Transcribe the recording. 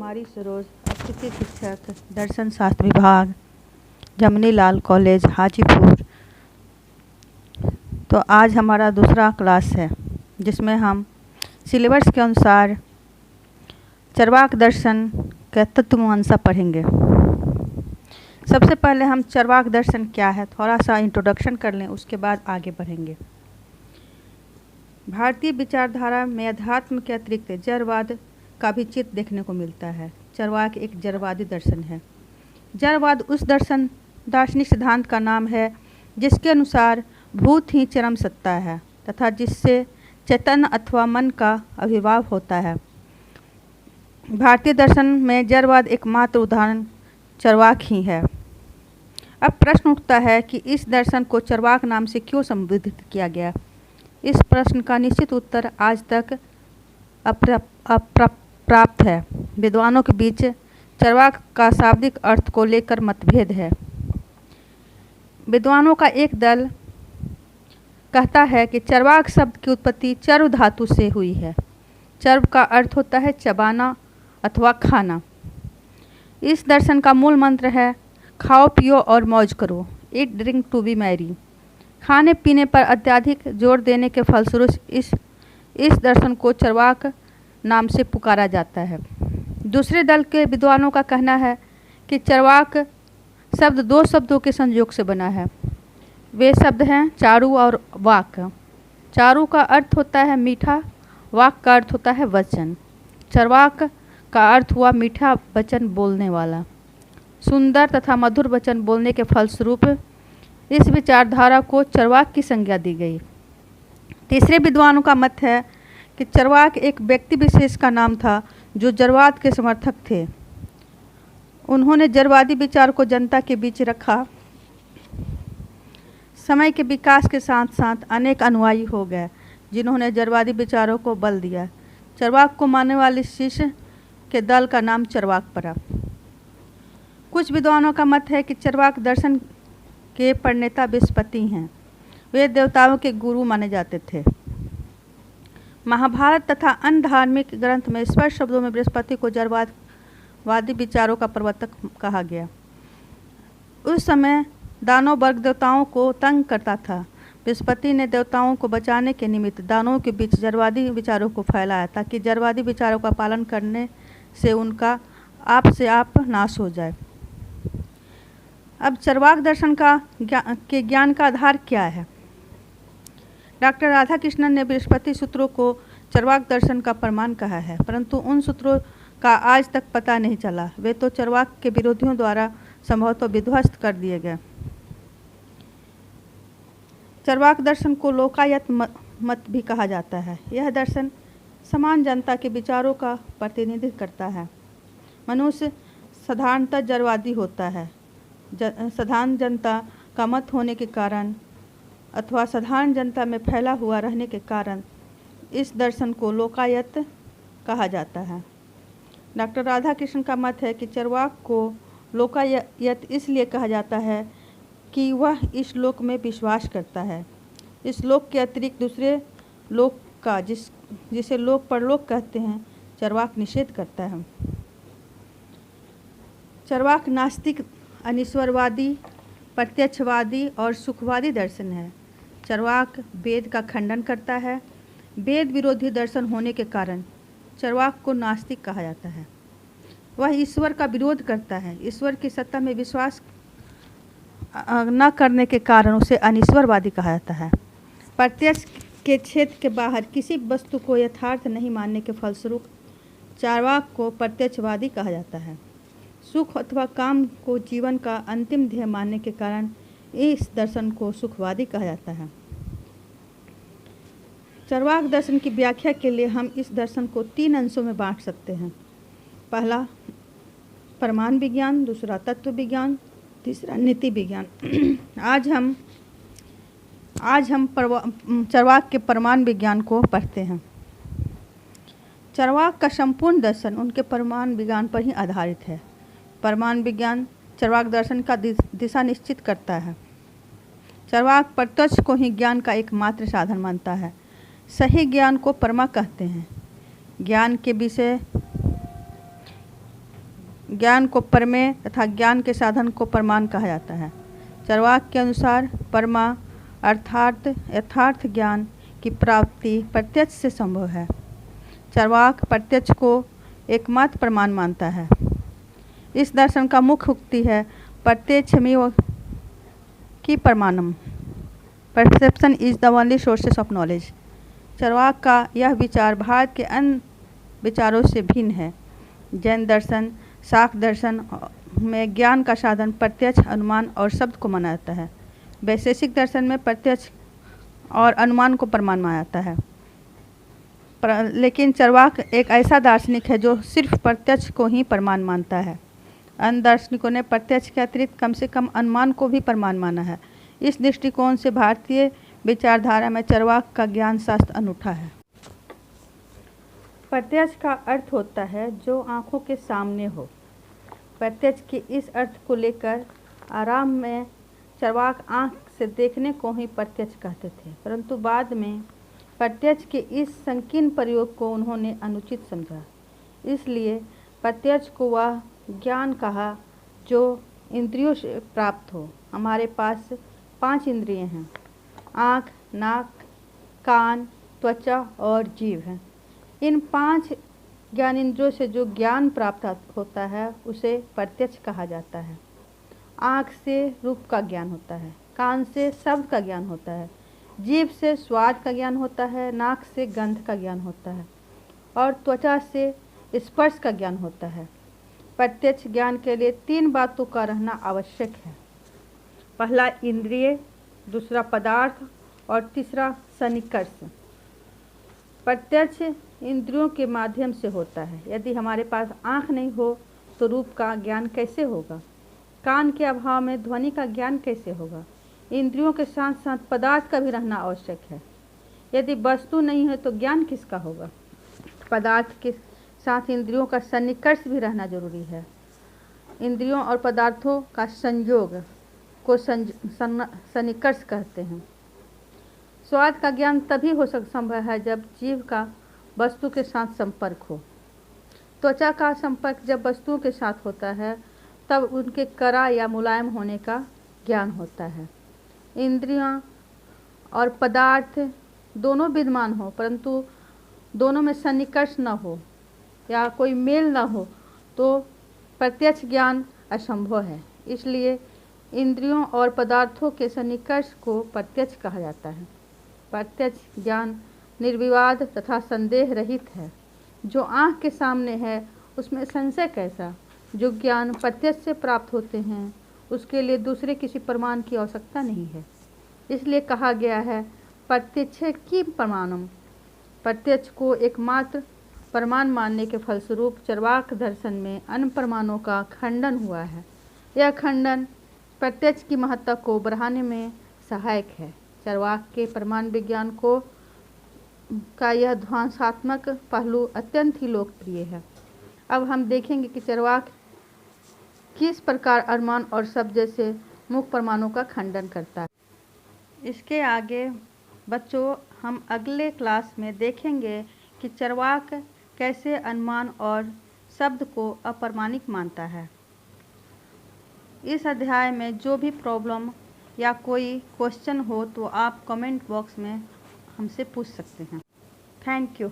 कुमारी सरोज, अतिथि शिक्षक, दर्शन शास्त्र विभाग, जमनी लाल कॉलेज, हाजीपुर। तो आज हमारा दूसरा क्लास है जिसमें हम सिलेबस के अनुसार चरवाक दर्शन का तत्वमीमांसा पढ़ेंगे। सबसे पहले हम चरवाक दर्शन क्या है थोड़ा सा इंट्रोडक्शन कर लें, उसके बाद आगे बढ़ेंगे। भारतीय विचारधारा में अध्यात्म के अतिरिक्त जड़वाद का भी चित्र देखने को मिलता है। चरवाक एक जड़वादी दर्शन है। जड़वाद उस दार्शनिक सिद्धांत का नाम है जिसके अनुसार भूत ही चरम सत्ता है तथा जिससे चैतन्य अथवा मन का आविर्भाव होता है। भारतीय दर्शन में जड़वाद एकमात्र उदाहरण चरवाक ही है। अब प्रश्न उठता है कि इस दर्शन को चरवाक नाम से क्यों संबोधित किया गया। इस प्रश्न का निश्चित उत्तर आज तक अप्राप्त है। विद्वानों के बीच चरवाक का शाब्दिक अर्थ को लेकर मतभेद है। विद्वानों का एक दल कहता है कि चरवाक शब्द की उत्पत्ति चर्व धातु से हुई है। चर्व का अर्थ होता है चबाना अथवा खाना। इस दर्शन का मूल मंत्र है खाओ पियो और मौज करो, eat drink to be merry. खाने पीने पर अत्यधिक जोर देने के फलस्वरूप इस दर्शन को चरवाक नाम से पुकारा जाता है। दूसरे दल के विद्वानों का कहना है कि चरवाक शब्द दो शब्दों के संयोग से बना है। वे शब्द हैं चारु और वाक। चारु का अर्थ होता है मीठा, वाक का अर्थ होता है वचन। चरवाक का अर्थ हुआ मीठा वचन बोलने वाला। सुंदर तथा मधुर वचन बोलने के फलस्वरूप इस विचारधारा को चरवाक की संज्ञा दी गई। तीसरे विद्वानों का मत है कि चरवाक एक व्यक्ति विशेष का नाम था जो जड़वाद के समर्थक थे। उन्होंने जड़वादी विचार को जनता के बीच रखा। समय के विकास के साथ साथ अनेक अनुयायी हो गए जिन्होंने जड़वादी विचारों को बल दिया। चरवाक को मानने वाले शिष्य के दल का नाम चरवाक पड़ा। कुछ विद्वानों का मत है कि चरवाक दर्शन के प्रणेता बृहस्पति हैं। वे देवताओं के गुरु माने जाते थे। महाभारत तथा अन्य धार्मिक ग्रंथ में स्पष्ट शब्दों में बृहस्पति को जड़वादी विचारों का प्रवर्तक कहा गया। उस समय दानव वर्ग देवताओं को तंग करता था। बृहस्पति ने देवताओं को बचाने के निमित्त दानवों के बीच जड़वादी विचारों को फैलाया ताकि जड़वादी विचारों का पालन करने से उनका आप से आप नाश हो जाए। अब चरवाक दर्शन के ज्ञान का आधार क्या है। डॉक्टर राधाकृष्णन ने बृहस्पति सूत्रों को चरवाक दर्शन का प्रमाण कहा है, परंतु उन सूत्रों का आज तक पता नहीं चला। वे तो चरवाक के विरोधियों द्वारा संभवतः विध्वस्त कर दिए गए। चरवाक दर्शन को लोकायत मत भी कहा जाता है। यह दर्शन समान जनता के विचारों का प्रतिनिधित्व करता है। मनुष्य साधारणतः जड़वादी होता है। साधारण जनता का मत होने के कारण अथवा साधारण जनता में फैला हुआ रहने के कारण इस दर्शन को लोकायत कहा जाता है। डॉक्टर राधाकृष्णन का मत है कि चरवाक को लोकायत इसलिए कहा जाता है कि वह इस लोक में विश्वास करता है। इस लोक के अतिरिक्त दूसरे लोक का जिसे लोक परलोक कहते हैं चरवाक निषेध करता है। चरवाक नास्तिक, अनिश्वरवादी, प्रत्यक्षवादी और सुखवादी दर्शन है। चरवाक वेद का खंडन करता है। वेद विरोधी दर्शन होने के कारण चरवाक को नास्तिक कहा जाता है। वह ईश्वर का विरोध करता है। ईश्वर की सत्ता में विश्वास न करने के कारण उसे अनिश्वरवादी कहा जाता है। प्रत्यक्ष के क्षेत्र के बाहर किसी वस्तु को यथार्थ नहीं मानने के फलस्वरूप चरवाक को प्रत्यक्षवादी कहा जाता है। सुख अथवा काम को जीवन का अंतिम ध्येय मानने के कारण इस दर्शन को सुखवादी कहा जाता है। चरवाक दर्शन की व्याख्या के लिए हम इस दर्शन को 3 अंशों में बांट सकते हैं। पहला प्रमाण विज्ञान, दूसरा तत्व विज्ञान, तीसरा नीति विज्ञान। आज हम चरवाक के प्रमाण विज्ञान को पढ़ते हैं। चरवाक का संपूर्ण दर्शन उनके प्रमाण विज्ञान पर ही आधारित है। प्रमाण विज्ञान चरवाक दर्शन का दिशा निश्चित करता है। चरवाक प्रत्यक्ष को ही ज्ञान का एकमात्र साधन मानता है। सही ज्ञान को परमा कहते हैं। ज्ञान के विषय ज्ञान को परमेय तथा ज्ञान के साधन को प्रमाण कहा जाता है। चरवाक के अनुसार परमा अर्थात यथार्थ ज्ञान की प्राप्ति प्रत्यक्ष से संभव है। चरवाक प्रत्यक्ष को एकमात्र प्रमाण मानता है। इस दर्शन का मुख्य उक्ति है प्रत्यक्षमेव की प्रमाणम, perception is the only sources of knowledge. Charvaka का यह विचार भारत के अन्य विचारों से भिन्न है। जैन दर्शन, शाक्त दर्शन में ज्ञान का साधन प्रत्यक्ष, अनुमान और शब्द को माना जाता है। वैशेषिक दर्शन में प्रत्यक्ष और अनुमान को प्रमाण माना जाता है। लेकिन चरवाक एक ऐसा दार्शनिक है जो सिर्फ प्रत्यक्ष को ही प्रमाण मानता है। अन्य दार्शनिकों ने प्रत्यक्ष के अतिरिक्त कम से कम अनुमान को भी प्रमाण माना है। इस दृष्टिकोण से भारतीय विचारधारा में चरवाक का ज्ञान शास्त्र अनूठा है। प्रत्यक्ष का अर्थ होता है जो आँखों के सामने हो। प्रत्यक्ष के इस अर्थ को लेकर आराम में चरवाक आँख से देखने को ही प्रत्यक्ष कहते थे, परंतु बाद में प्रत्यक्ष के इस संकीर्ण प्रयोग को उन्होंने अनुचित समझा। इसलिए प्रत्यक्ष को वह ज्ञान कहा जो इंद्रियों से प्राप्त हो। हमारे पास 5 इंद्रियां हैं, आँख, नाक, कान, त्वचा और जीभ हैं। इन 5 ज्ञानेंद्रियों से जो ज्ञान प्राप्त होता है उसे प्रत्यक्ष कहा जाता है। आँख से रूप का ज्ञान होता है, कान से शब्द का ज्ञान होता है, जीभ से स्वाद का ज्ञान होता है, नाक से गंध का ज्ञान होता है और त्वचा से स्पर्श का ज्ञान होता है। प्रत्यक्ष ज्ञान के लिए 3 बातों का रहना आवश्यक है। पहला इंद्रिय, दूसरा पदार्थ और तीसरा सन्निकर्ष। प्रत्यक्ष इंद्रियों के माध्यम से होता है। यदि हमारे पास आँख नहीं हो तो रूप का ज्ञान कैसे होगा? कान के अभाव में ध्वनि का ज्ञान कैसे होगा? इंद्रियों के साथ साथ पदार्थ का भी रहना आवश्यक है। यदि वस्तु नहीं है तो ज्ञान किसका होगा? पदार्थ के साथ इंद्रियों का सन्निकर्ष भी रहना जरूरी है। इंद्रियों और पदार्थों का संयोग को सन्निकर्ष कहते हैं। स्वाद का ज्ञान तभी हो संभव है जब जीभ का वस्तु के साथ संपर्क हो। त्वचा का संपर्क जब वस्तुओं के साथ होता है तब उनके कड़ा या मुलायम होने का ज्ञान होता है। इंद्रियां और पदार्थ दोनों विद्यमान हो परंतु दोनों में सन्निकर्ष न हो या कोई मेल न हो तो प्रत्यक्ष ज्ञान असंभव है। इसलिए इंद्रियों और पदार्थों के सन्निकर्ष को प्रत्यक्ष कहा जाता है। प्रत्यक्ष ज्ञान निर्विवाद तथा संदेह रहित है। जो आँख के सामने है उसमें संशय कैसा? जो ज्ञान प्रत्यक्ष से प्राप्त होते हैं उसके लिए दूसरे किसी प्रमाण की आवश्यकता नहीं है। इसलिए कहा गया है प्रत्यक्ष की प्रमाणम। प्रत्यक्ष को एकमात्र प्रमाण मानने के फलस्वरूप चरवाक दर्शन में अन्य प्रमाणों का खंडन हुआ है। यह खंडन प्रत्यक्ष की महत्ता को बढ़ाने में सहायक है। चरवाक के प्रमाण विज्ञान का यह ध्वंसात्मक पहलू अत्यंत ही लोकप्रिय है। अब हम देखेंगे कि चरवाक किस प्रकार अनुमान और शब्द जैसे मुख्य प्रमाणों का खंडन करता है। इसके आगे बच्चों हम अगले क्लास में देखेंगे कि चरवाक कैसे अनुमान और शब्द को अप्रमाणिक मानता है। इस अध्याय में जो भी प्रॉब्लम या कोई क्वेश्चन हो तो आप कमेंट बॉक्स में हमसे पूछ सकते हैं। Thank you.